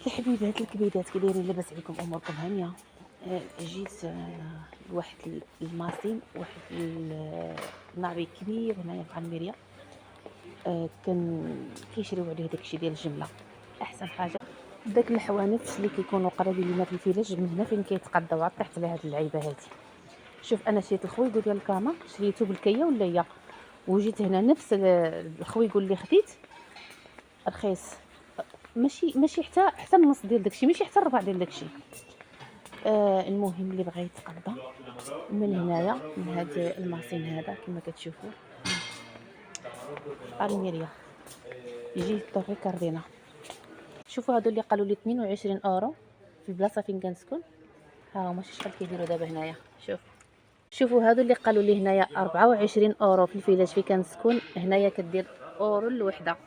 الحبيبات الكبيدات كي دايرين؟ لاباس عليكم؟ اموركم هانيه؟ جيت لواحد الماسين، واحد النعري كبير هنايا في الميريا. كان كيشريو عليه داكشي ديال الجمله. احسن حاجه داك الحوانت اللي كيكونوا قريبين لينا في الفيلاج، من هنا فين كيتقداو. طيحت على هاد اللعيبه هادي. شوف، انا شريت الخويقو ديال الكاما، شريته بالكيه والليا، وجيت هنا نفس الخويقو اللي خديت رخيص. ماشي حتى النص ديال داكشي، ماشي حتى الربع ديال داكشي. المهم اللي بغى يتقضى من هنايا، من هاد الماسين هذا كما كتشوفوا الميريا، يجي طوغي كاردينا. شوفوا هادو اللي قالوا لي 22 اورو في البلاصه فين كنسكن. ها هما شحال كيديروا دابا هنايا. شوفوا هادو اللي قالوا لي هنايا 24 اورو في الفيلاج فين كنسكن. هنايا كدير اورو الوحده.